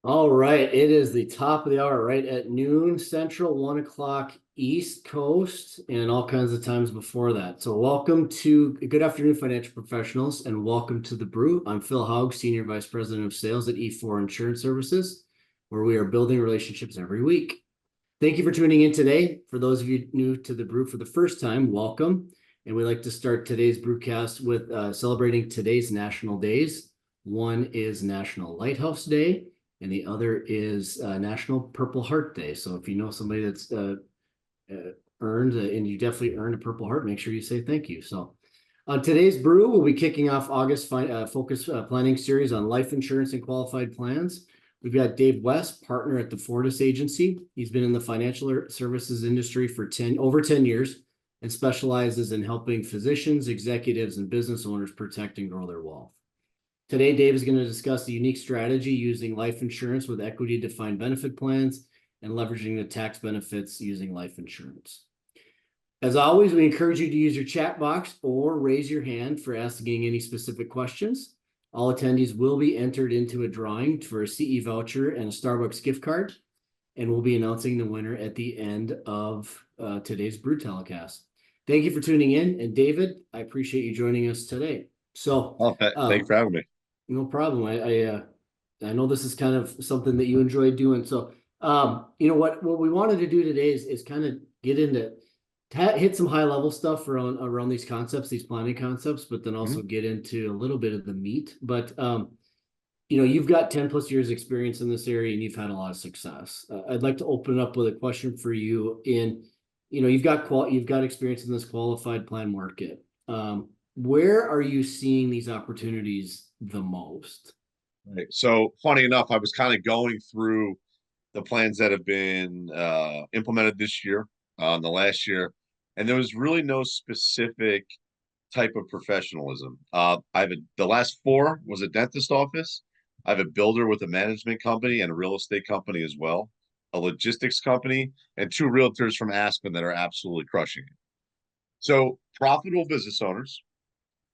All right, it is the top of the hour, right at noon Central, 1 o'clock East Coast, and all kinds of times before that. So, good afternoon, financial professionals, and welcome to the Brew. I'm Phil Haug, Senior Vice President of Sales at E4 Insurance Services, where we are building relationships every week. Thank you for tuning in today. For those of you new to the Brew for the first time, welcome. And we like to start today's Brewcast with celebrating today's national days. One is National Lighthouse Day, and the other is National Purple Heart Day. So if you know somebody that's earned, and you definitely earned a Purple Heart, make sure you say thank you. So on today's Brew, we'll be kicking off August focus planning series on life insurance and qualified plans. We've got Dave West, partner at the Fortis Agency. He's been in the financial services industry for over 10 years and specializes in helping physicians, executives, and business owners protect and grow their wealth. Today, Dave is going to discuss the unique strategy using life insurance with equity defined benefit plans and leveraging the tax benefits using life insurance. As always, we encourage you to use your chat box or raise your hand for asking any specific questions. All attendees will be entered into a drawing for a CE voucher and a Starbucks gift card, and we'll be announcing the winner at the end of today's Brew telecast. Thank you for tuning in, and David, I appreciate you joining us today. So, thank you for having me. No problem. I know this is kind of something that you enjoy doing. So, what we wanted to do today is kind of get into hit some high level stuff around these concepts, these planning concepts, but then also get into a little bit of the meat. But you've got 10 plus years experience in this area and you've had a lot of success. I'd like to open up with a question for you you've got experience in this qualified plan market. Where are you seeing these opportunities the most? Right. So funny enough, I was kind of going through the plans that have been implemented this year, the last year, and there was really no specific type of professionalism. The last four was a dentist office. I have a builder with a management company and a real estate company as well, a logistics company, and two realtors from Aspen that are absolutely crushing it. So profitable business owners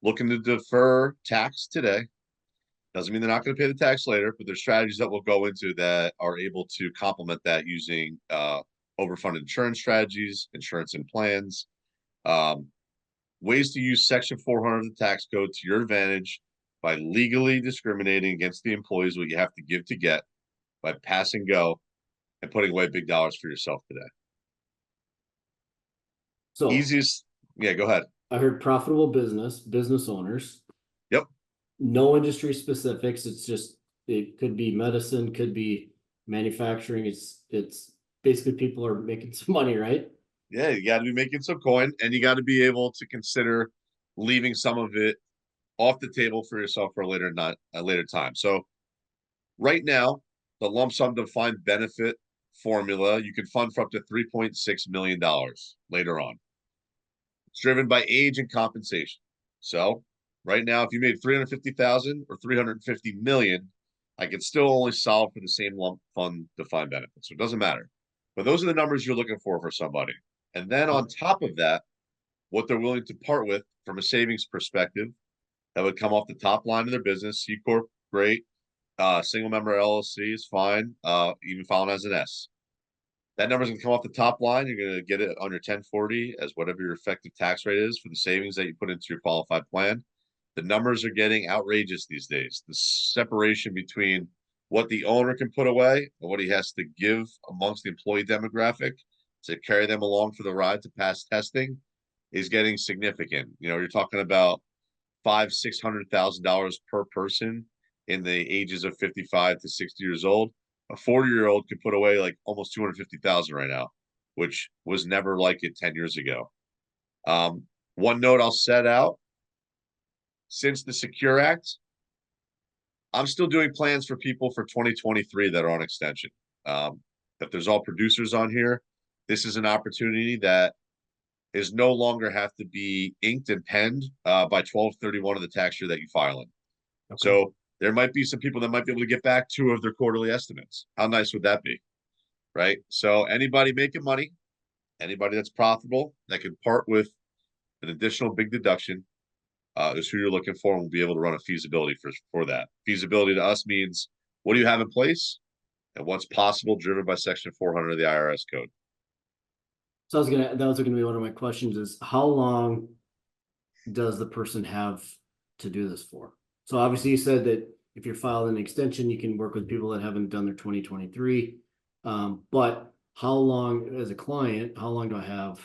looking to defer tax today. Doesn't mean they're not going to pay the tax later, but there's strategies that we'll go into that are able to complement that using overfunded insurance strategies, insurance and plans, ways to use Section 400 of the tax code to your advantage by legally discriminating against the employees what you have to give to get by pass and go and putting away big dollars for yourself today. So easiest, yeah, go ahead. I heard profitable business owners. Yep. No industry specifics. It could be medicine, could be manufacturing. It's basically people are making some money, right? Yeah, you got to be making some coin, and you got to be able to consider leaving some of it off the table for yourself for a later time. So right now, the lump sum defined benefit formula, you can fund for up to $3.6 million later on. It's driven by age and compensation. So right now, if you made 350,000 or 350 million, I can still only solve for the same lump fund defined benefit. So it doesn't matter. But those are the numbers you're looking for somebody. And then on top of that, what they're willing to part with from a savings perspective, that would come off the top line of their business. C Corp, great. Single member LLC is fine, even filing as an S. That number is going to come off the top line. You're going to get it on your 1040 as whatever your effective tax rate is for the savings that you put into your qualified plan. The numbers are getting outrageous these days. The separation between what the owner can put away and what he has to give amongst the employee demographic to carry them along for the ride to pass testing is getting significant. You're talking about $500,000-$600,000 per person in the ages of 55 to 60 years old. A 40-year-old could put away like almost 250,000 right now, which was never like it 10 years ago. One note I'll set out: since the Secure Act, I'm still doing plans for people for 2023 that are on extension. If there's all producers on here, this is an opportunity that is no longer have to be inked and penned by 12/31 of the tax year that you file in. Okay. So there might be some people that might be able to get back 2 of their quarterly estimates. How nice would that be? Right? So anybody making money, anybody that's profitable, that can part with an additional big deduction is who you're looking for, and we'll be able to run a feasibility for that. Feasibility to us means, what do you have in place? and what's possible driven by Section 400 of the IRS code. So that was gonna be one of my questions is how long does the person have to do this for? So obviously you said that if you're filing an extension, you can work with people that haven't done their 2023. But how long, as a client, how long do I have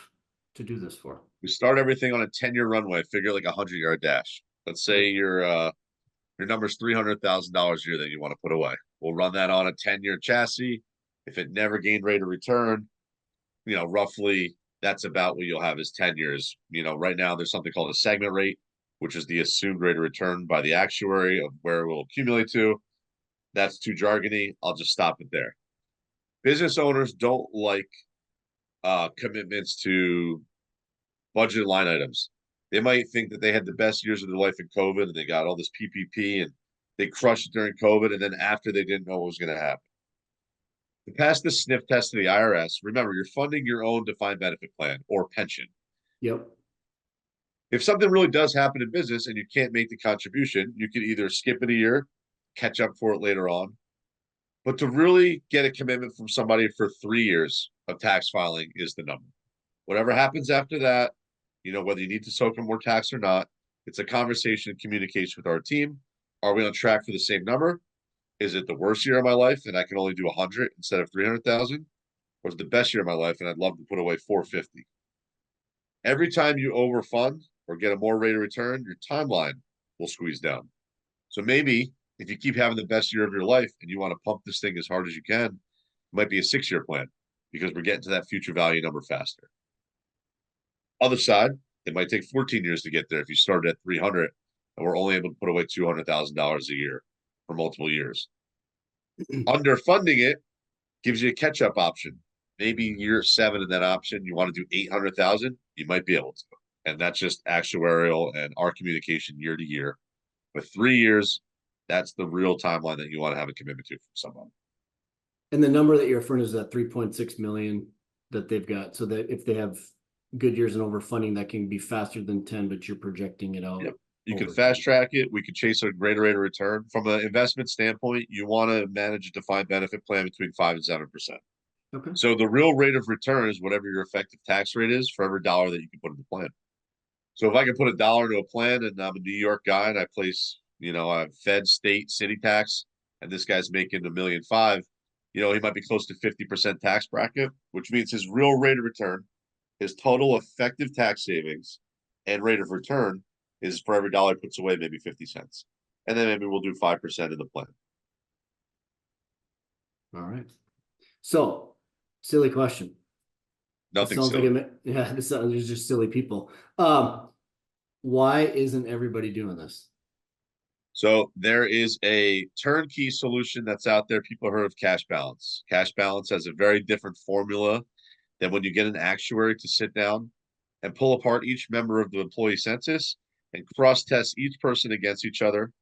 to do this for? We start everything on a 10-year runway, figure like a 100-yard dash. Let's say your number's $300,000 a year that you want to put away. We'll run that on a 10-year chassis. If it never gained rate of return, roughly that's about what you'll have is 10 years. Right now there's something called a segment rate, which is the assumed rate of return by the actuary of where it will accumulate to. That's too jargony. I'll just stop it there. Business owners don't like commitments to budget line items. They might think that they had the best years of their life in COVID and they got all this PPP and they crushed it during COVID. And then after they didn't know what was going to happen. To pass the sniff test to the IRS, remember, you're funding your own defined benefit plan or pension. Yep. If something really does happen in business and you can't make the contribution, you can either skip it a year, catch up for it later on. But to really get a commitment from somebody for 3 years of tax filing is the number. Whatever happens after that, whether you need to soak in more tax or not, it's a conversation and communication with our team. Are we on track for the same number? Is it the worst year of my life and I can only do 100 instead of 300,000? Or is it the best year of my life and I'd love to put away 450? Every time you overfund or get a more rate of return, your timeline will squeeze down. So maybe if you keep having the best year of your life and you want to pump this thing as hard as you can, it might be a 6-year plan because we're getting to that future value number faster. Other side, it might take 14 years to get there if you started at 300 and we're only able to put away $200,000 a year for multiple years. Underfunding it gives you a catch-up option. Maybe year 7 in that option, you want to do 800,000, you might be able to. And that's just actuarial and our communication year to year. With 3 years, that's the real timeline that you want to have a commitment to from someone. And the number that you're referring to is that 3.6 million that they've got. So that if they have good years and overfunding, that can be faster than 10, but you're projecting it out. Yep. You can fast track it. We could chase a greater rate of return. From an investment standpoint, you want to manage a defined benefit plan between 5 and 7%. Okay. So the real rate of return is whatever your effective tax rate is for every dollar that you can put in the plan. So if I can put $1 into a plan and I'm a New York guy and I place, I have Fed, state, city tax, and this guy's making $1.5 million, he might be close to 50% tax bracket, which means his real rate of return, his total effective tax savings and rate of return is for every dollar he puts away, maybe 50 cents. And then maybe we'll do 5% in the plan. All right. So, silly question. Nothing silly. There's just silly people. Why isn't everybody doing this? So there is a turnkey solution that's out there. People heard of cash balance. Cash balance has a very different formula than when you get an actuary to sit down and pull apart each member of the employee census and cross-test each person against each other,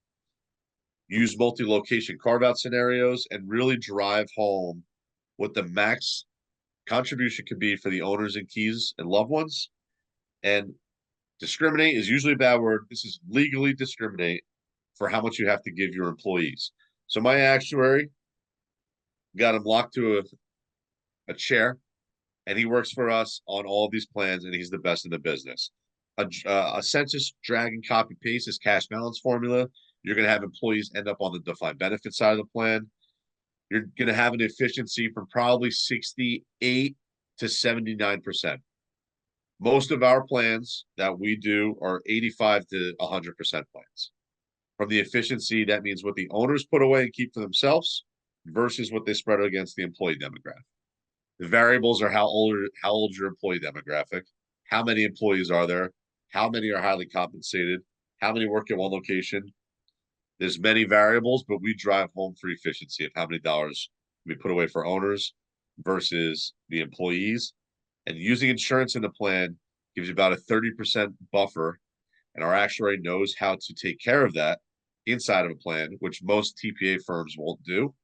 use multi-location carve-out scenarios, and really drive home what the max contribution could be for the owners and keys and loved ones. And discriminate is usually a bad word. This is legally discriminate for how much you have to give your employees. So my actuary got him locked to a chair, and he works for us on all of these plans, and he's the best in the business. A census drag and copy paste is cash balance formula. You're going to have employees end up on the defined benefit side of the plan. You're going to have an efficiency from probably 68 to 79%. Most of our plans that we do are 85 to 100% plans. From the efficiency, that means what the owners put away and keep for themselves versus what they spread against the employee demographic. The variables are how old your employee demographic, how many employees are there, how many are highly compensated, how many work at one location. There's many variables, but we drive home for efficiency of how many dollars we put away for owners versus the employees. And using insurance in the plan gives you about a 30% buffer. And our actuary knows how to take care of that inside of a plan, which most TPA firms won't do.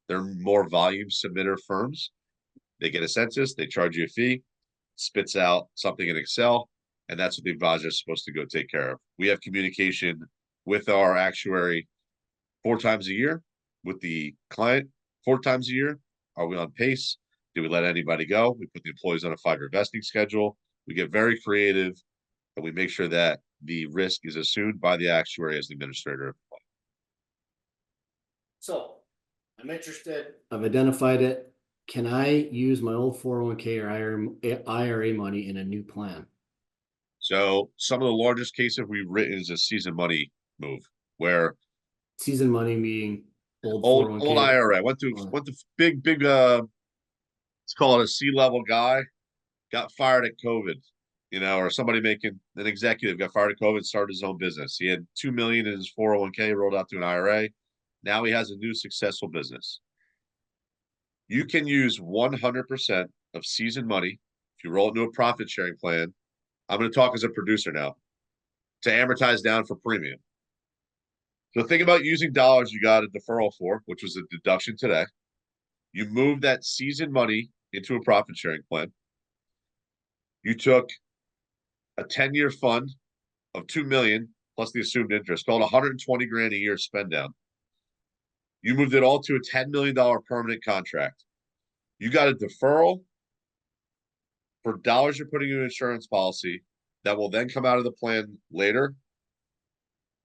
They're more volume submitter firms. They get a census, they charge you a fee, spits out something in Excel, and that's what the advisor is supposed to go take care of. We have communication with our actuary 4 times a year, with the client 4 times a year? Are we on pace? Do we let anybody go? We put the employees on a 5-year vesting schedule. We get very creative, and we make sure that the risk is assumed by the actuary as the administrator of the plan. So I'm interested. I've identified it. Can I use my old 401k or IRA money in a new plan? So some of the largest cases we've written is a season money move, where Season money being old old 401k. IRA went to big let's call it a C-level guy, got fired at COVID, or somebody making an executive got fired at COVID, started his own business. He had 2 million in his 401k, rolled out to an IRA. Now he has a new successful business. You can use 100% of season money if you roll it into a profit sharing plan. I'm going to talk as a producer now, to amortize down for premium. So think about using dollars you got a deferral for, which was a deduction today. You move that season money into a profit sharing plan. You took a 10-year fund of 2 million plus the assumed interest, called 120 grand a year spend down. You moved it all to a $10 million permanent contract. You got a deferral for dollars you're putting in an insurance policy that will then come out of the plan later,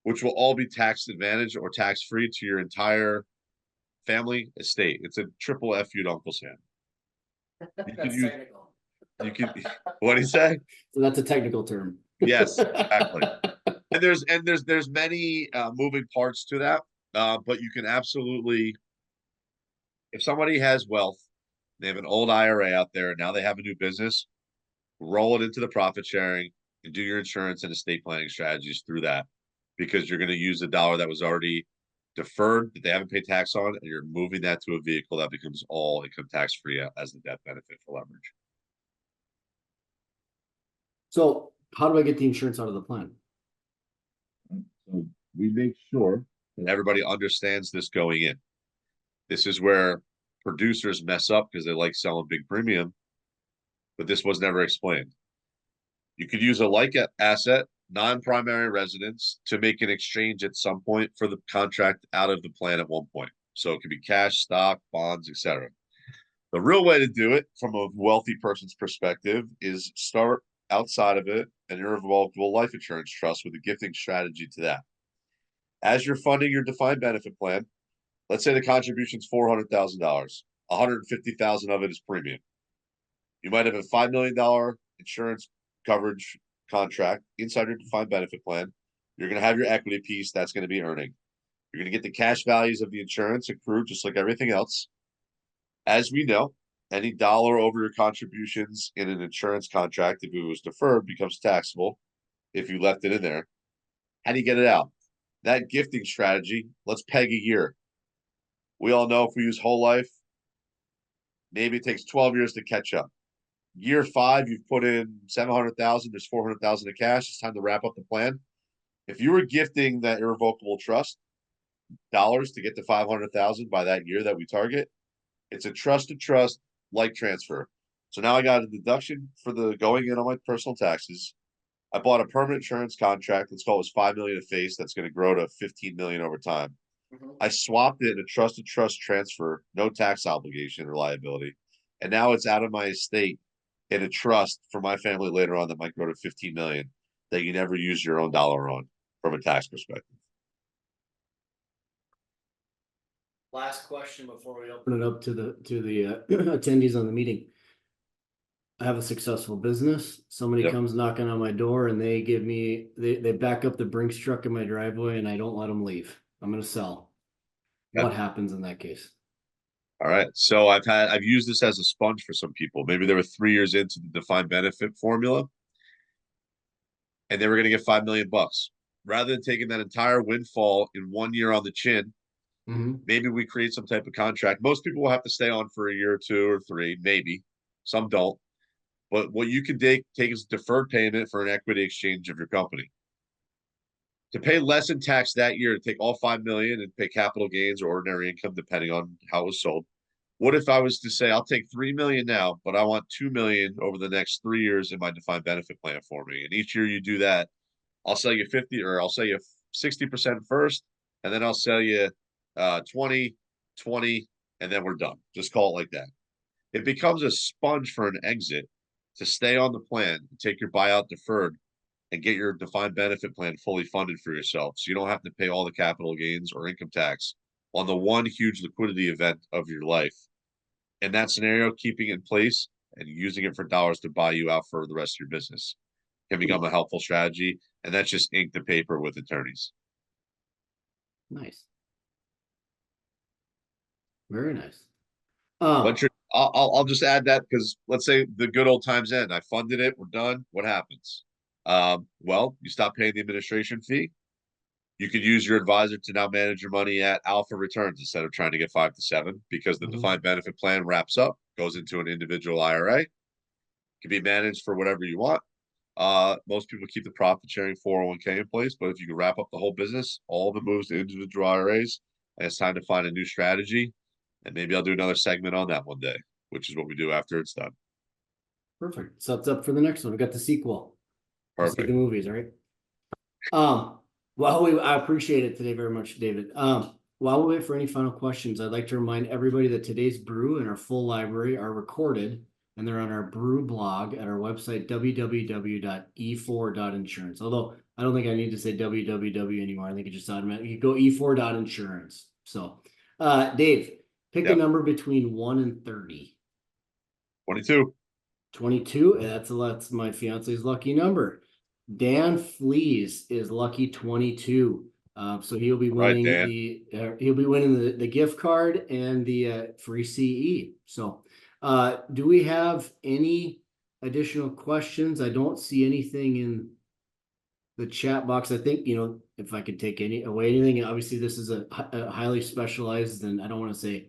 which will all be tax advantage or tax free to your entire family estate. It's a triple FU to Uncle Sam. That's technical. You can. What do you say? So that's a technical term. Yes, exactly. And there's many moving parts to that, but you can absolutely, if somebody has wealth, they have an old IRA out there, and now they have a new business, roll it into the profit sharing and do your insurance and estate planning strategies through that, because you're going to use a dollar that was already deferred that they haven't paid tax on, and you're moving that to a vehicle that becomes all income tax free as the death benefit for leverage. So how do I get the insurance out of the plan? So we make sure that everybody understands this going in. This is where producers mess up because they like selling big premium, but this was never explained. You could use a like asset, non-primary residence, to make an exchange at some point for the contract out of the plan at one point. So it could be cash, stock, bonds, etc. The real way to do it from a wealthy person's perspective is start outside of it an irrevocable life insurance trust with a gifting strategy to that. As you're funding your defined benefit plan, let's say the contribution is $400,000, $150,000 of it is premium. You might have a $5 million insurance coverage contract inside your defined benefit plan. You're going to have your equity piece that's going to be earning. You're going to get the cash values of the insurance accrued just like everything else. As we know, any dollar over your contributions in an insurance contract, if it was deferred, becomes taxable if you left it in there. How do you get it out? That gifting strategy, let's peg a year. We all know if we use whole life, maybe it takes 12 years to catch up. Year 5, you've put in 700,000, there's 400,000 of cash. It's time to wrap up the plan. If you were gifting that irrevocable trust dollars to get to 500,000 by that year that we target, it's a trust to trust like transfer. So now I got a deduction for the going in on my personal taxes. I bought a permanent insurance contract. Let's call it was 5 million a face. That's going to grow to 15 million over time. I swapped it in a trust to trust transfer, no tax obligation or liability. And now it's out of my estate in a trust for my family later on that might grow to 15 million that you never use your own dollar on from a tax perspective. Last question before we open it up to the attendees on the meeting. I have a successful business. Somebody comes knocking on my door and they give me they back up the Brinks truck in my driveway and I don't let them leave. I'm going to sell. What happens in that case? All right. So I've used this as a sponge for some people. Maybe they were 3 years into the defined benefit formula and they were going to get 5 million bucks. Rather than taking that entire windfall in 1 year on the chin, maybe we create some type of contract. Most people will have to stay on for a year or 2 or 3, maybe. Some don't. But what you can take is deferred payment for an equity exchange of your company. To pay less in tax that year, to take all 5 million and pay capital gains or ordinary income, depending on how it was sold. What if I was to say, I'll take 3 million now, but I want 2 million over the next 3 years in my defined benefit plan for me. And each year you do that, I'll sell you 50 or I'll sell you 60% first, and then I'll sell you 20, 20, and then we're done. Just call it like that. It becomes a sponge for an exit to stay on the plan, take your buyout deferred, and get your defined benefit plan fully funded for yourself. So you don't have to pay all the capital gains or income tax on the one huge liquidity event of your life. In that scenario, keeping it in place and using it for dollars to buy you out for the rest of your business can become a helpful strategy. And that's just ink to paper with attorneys. Nice. Very nice. I'll just add that because let's say the good old times end. I funded it. We're done. What happens? Well, you stop paying the administration fee. You could use your advisor to now manage your money at alpha returns instead of trying to get 5 to 7 because the defined benefit plan wraps up, goes into an individual IRA, can be managed for whatever you want. Most people keep the profit sharing 401k in place, but if you can wrap up the whole business, all of it moves to individual IRAs, and it's time to find a new strategy. And maybe I'll do another segment on that one day, which is what we do after it's done. Perfect. So it's up for the next one. We got the sequel. Perfect. Like the movies, all right? I appreciate it today very much, David. While we wait for any final questions, I'd like to remind everybody that today's brew and our full library are recorded, and they're on our brew blog at our website, www.e4.insurance. Although I don't think I need to say www anymore. I think it just automatically, you go e4.insurance. So, Dave, pick a number between 1 and 30. 22. 22. That's my fiance's lucky number. Dan Flees is lucky 22. So he'll be winning the gift card and the free CE. So do we have any additional questions? I don't see anything in the chat box. I think, if I could take anything, obviously this is a highly specialized, and I don't want to say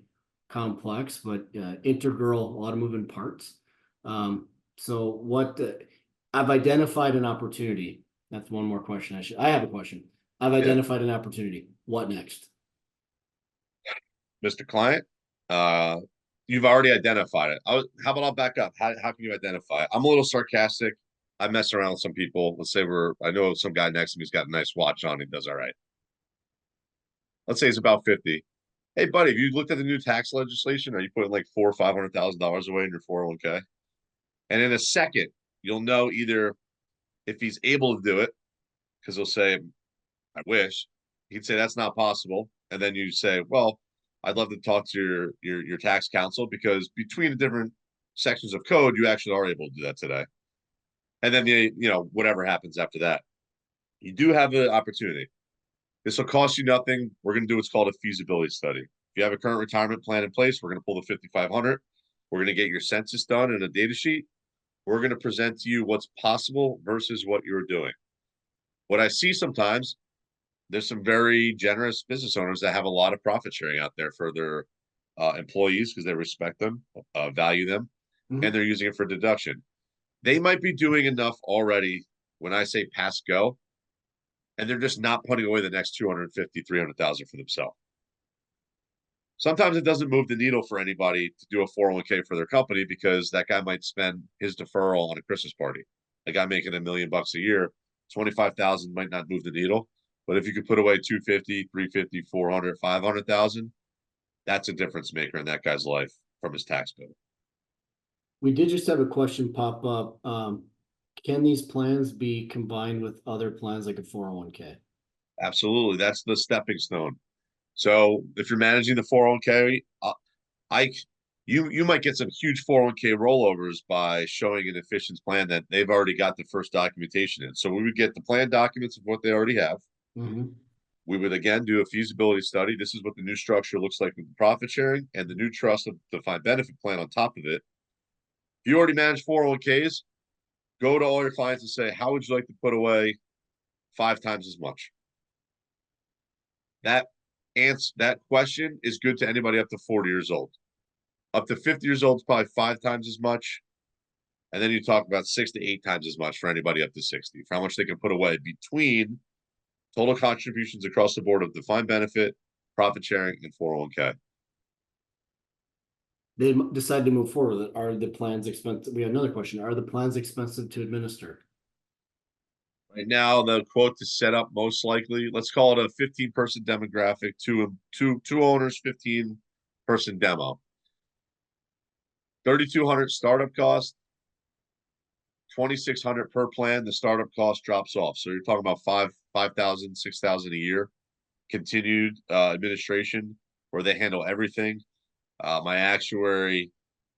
complex, but integral, a lot of moving parts. So what I've identified an opportunity. That's one more question. I have a question. I've identified an opportunity. What next? Mr. Client, you've already identified it. How about I'll back up? How can you identify it? I'm a little sarcastic. I mess around with some people. Let's say I know some guy next to me's got a nice watch on. He does all right. Let's say he's about 50. Hey, buddy, have you looked at the new tax legislation? Are you putting like $400,000 or $500,000 away in your 401k? And in a second, you'll know either if he's able to do it, because he'll say, I wish. He'd say that's not possible. And then you say, well, I'd love to talk to your tax counsel because between the different sections of code, you actually are able to do that today. And then whatever happens after that. You do have an opportunity. This will cost you nothing. We're going to do what's called a feasibility study. If you have a current retirement plan in place, we're going to pull the 5,500. We're going to get your census done in a data sheet. We're going to present to you what's possible versus what you're doing. What I see sometimes, there's some very generous business owners that have a lot of profit sharing out there for their employees because they respect them, value them, and they're using it for deduction. They might be doing enough already when I say pass go, and they're just not putting away the next 250, 300,000 for themselves. Sometimes it doesn't move the needle for anybody to do a 401k for their company because that guy might spend his deferral on a Christmas party. A guy making $1 million a year, 25,000 might not move the needle. But if you could put away 250, 350, 400, 500,000, that's a difference maker in that guy's life from his tax bill. We did just have a question pop up. Can these plans be combined with other plans like a 401k? Absolutely. That's the stepping stone. So if you're managing the 401k, you might get some huge 401k rollovers by showing an efficient plan that they've already got the first documentation in. So we would get the plan documents of what they already have. We would again do a feasibility study. This is what the new structure looks like with the profit sharing and the new trust of defined benefit plan on top of it. If you already manage 401ks, go to all your clients and say, how would you like to put away 5 times as much? That question is good to anybody up to 40 years old. Up to 50 years old is probably 5 times as much. And then you talk about 6 to 8 times as much for anybody up to 60, for how much they can put away between total contributions across the board of defined benefit, profit sharing, and 401k. They decide to move forward. Are the plans expensive? We have another question. Are the plans expensive to administer? Right now, the quote to set up most likely, let's call it a 15-person demographic, two owners, 15 person demo. 3,200 startup cost, 2,600 per plan. The startup cost drops off. So you're talking about 5,000, 6,000 a year. Continued administration where they handle everything. My actuary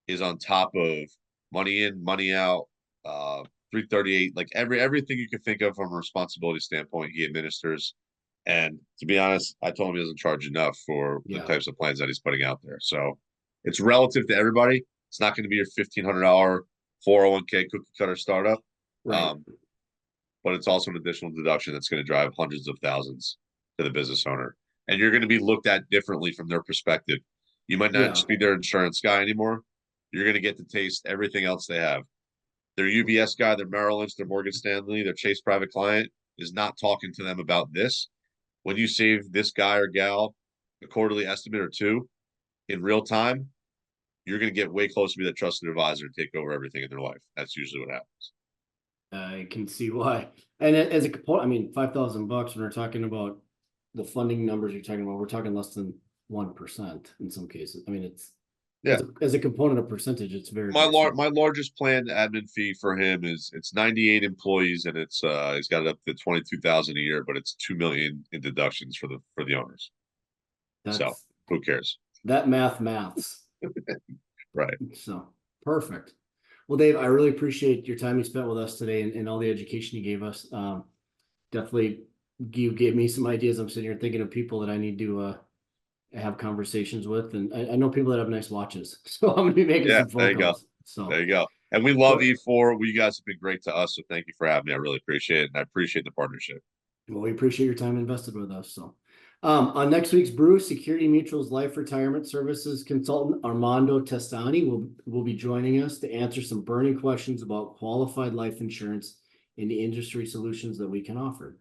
is on top of money in, money out, 338, like everything you can think of from a responsibility standpoint, he administers. And to be honest, I told him he doesn't charge enough for the types of plans that he's putting out there. So it's relative to everybody. It's not going to be your $1,500 401k cookie cutter startup. Right. But it's also an additional deduction that's going to drive hundreds of thousands to the business owner. And you're going to be looked at differently from their perspective. You might not just be their insurance guy anymore. You're going to get to taste everything else they have. Their UBS guy, their Merrill Lynch, their Morgan Stanley, their Chase private client is not talking to them about this. When you save this guy or gal a quarterly estimate or two in real time, you're going to get way closer to be that trusted advisor and take over everything in their life. That's usually what happens. I can see why. And as a component, I mean, $5,000 when we're talking about the funding numbers you're talking about, we're talking less than 1% in some cases. I mean, it's as a component of percentage, it's very my largest planned admin fee for him is it's 98 employees and it's he's got it up to 22,000 a year, but it's 2 million in deductions for the owners. So who cares? That maths. Right. So perfect. Well, Dave, I really appreciate your time you spent with us today and all the education you gave us. Definitely you gave me some ideas. I'm sitting here thinking of people that I need to have conversations with. And I know people that have nice watches. So I'm going to be making some phone calls. So there you go. And we love E4. You guys have been great to us. So thank you for having me. I really appreciate it. And I appreciate the partnership. Well, we appreciate your time invested with us. So on next week's Brew, Security Mutual's Life Retirement Services consultant Armando Testani will be joining us to answer some burning questions about qualified life insurance and the industry solutions that we can offer.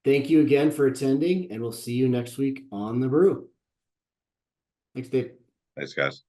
Thank you again for attending, and we'll see you next week on the Brew. Thanks, Dave. Thanks, guys.